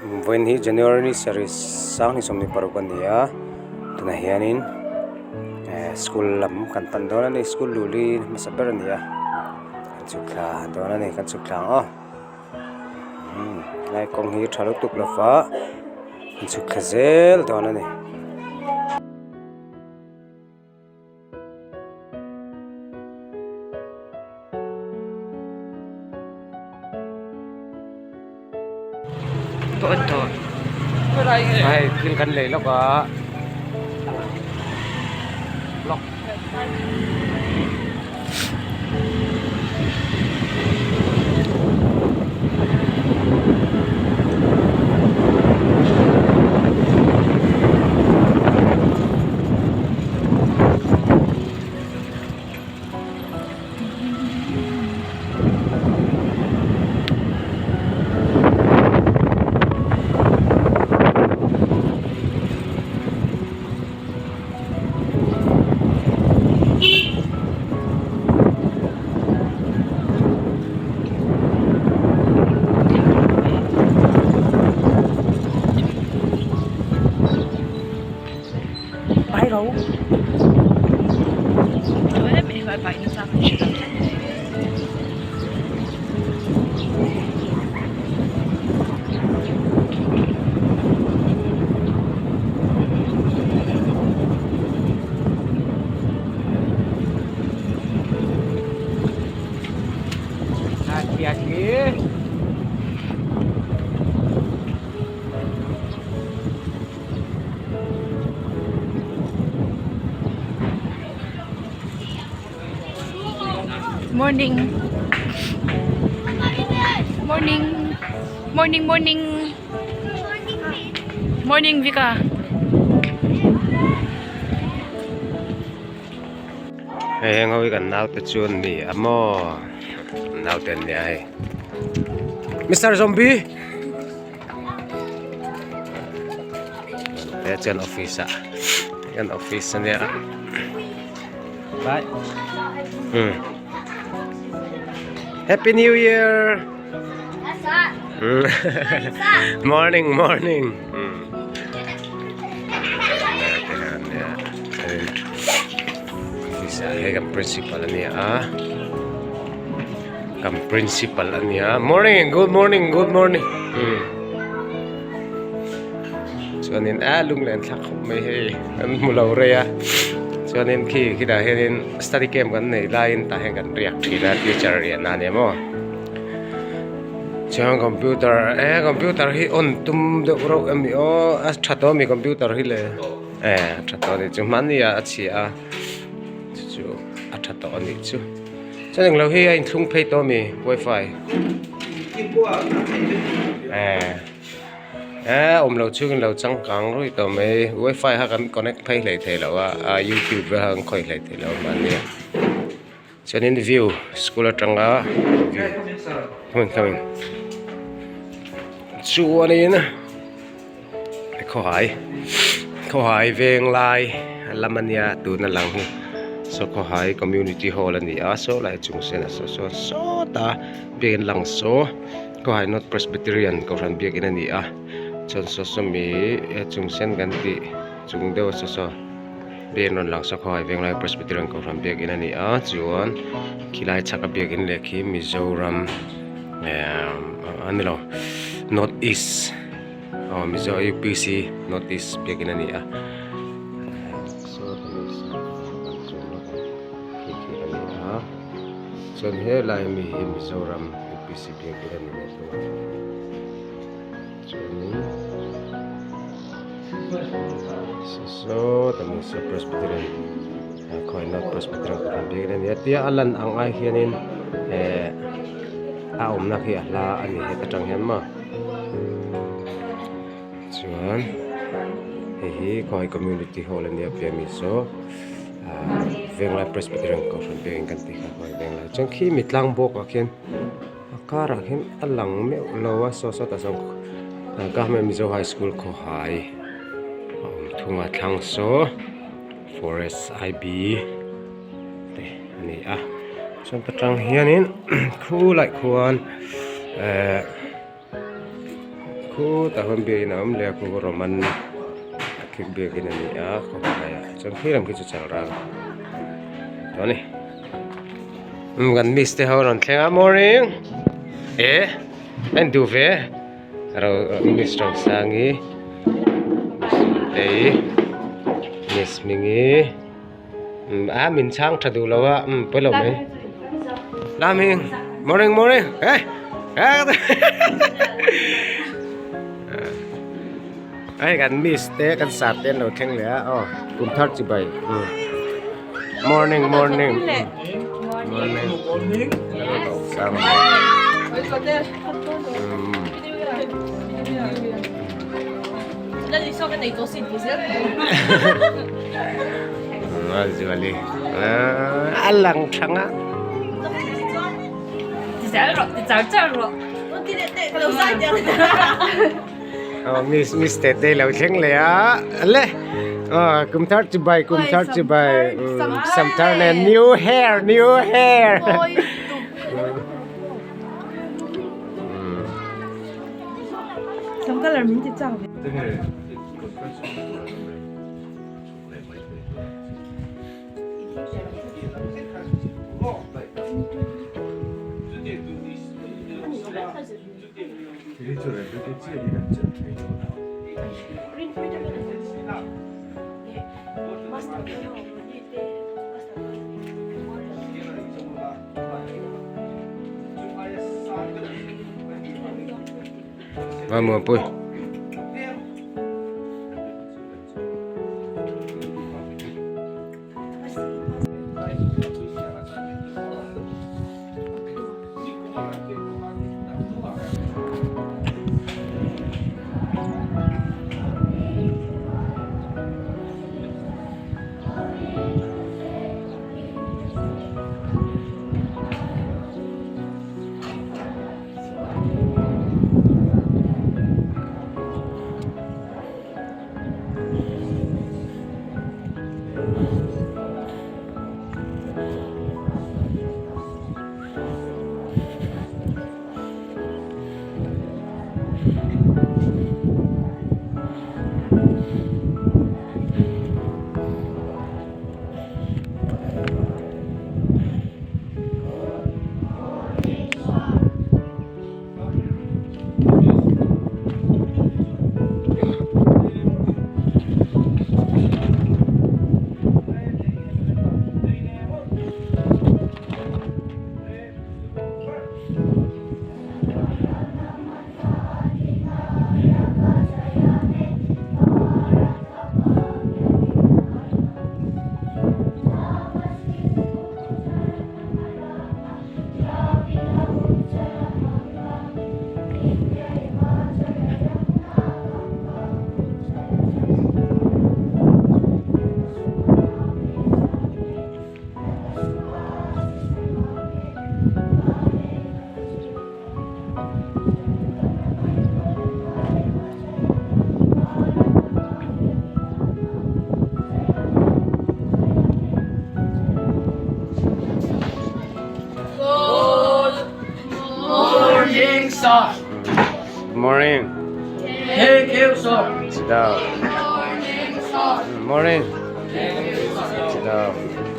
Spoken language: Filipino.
when he January series sang ni somni parukan dia tuna hianin school lam kan pandona ni school luli masaber dia kan sukla dona ni kan sukla nai kong hi thalu tuk lafa kan sukla zel dona ni to ai tin kan lei lok lok bãi đâu em bị phải nó sao chỉ cần hati-hati. Morning. Morning. Morning, morning. Morning, Vika. Hey, ngồi gần nào tự chuồn đi, amo nào tên nhỉ? Mr. Zombie. Đây trên office trên office này. Bye. Happy New Year. Morning, morning. Hey, kam principal niya kam principal niya. Morning, good morning, good morning. So nin lung len thak mai he an mulau re so nin khi da hen study camp kan nei lain ta hen kan riak thila teacher ya na ne mo chang computer hi on tum de ro mi o as thato mi computer hi le thato de chu man ya chi chu thato ni chu chang lo hi in thung phei to mi wifi lâu chưa lâu trăng căng rồi tao mới wifi ha kan connect phây lại thế là YouTube ha khơi lại thế là mà nè cho nên view school trăng coming chú này nè câu hỏi về lại làm anh ya tụi nó lằng so câu hỏi community hall này so lại chúng sẽ là so ta bên lằng so câu hỏi not Presbyterian câu chuyện biết cái này chọn số mi chung sen ganti chung deu số bên non lang so khoi veng lai Presbyterian ko ram biak in ani chuan khilai chaka biak in le khi Mizoram anilo North East Mizo UPC North East biak in ani so so he lai mi Mizoram UPC biak in ani so tami so Presbyterian khoi not Presbyterian ko ram biak in tia alan ang ai hianin na khi la ani he ta tang hian ma chuan hi khoi community hall ani apia mi so veng lai Presbyterian ko ram biak in kan ti khoi veng lai chang khi mitlang bok a khian akara khian alang me lowa so ta song Government Mizo High School ko hai thunga thlang so Forest IB te ani chon patang hianin khu lai khuan khu ta hom bi na le khu roman khik bi kin ani a kho ka ya chang khi ram ki chu chal ra to ni gan miss te ho ron thlenga morning and do ve ro miss rong sangi ei miss mingi min chang thadu lawa pelo me laming morning ai gan miss te kan sa ten lo theng le kum thar chi bai morning sang Juali alang thanga miss te te lo theng le le kum thar chi bai some turn and new hair Some color mình chào. Vamos pues. Morning. Thank you, sir. Sit down. Morning. Thank you, sir. Sit down.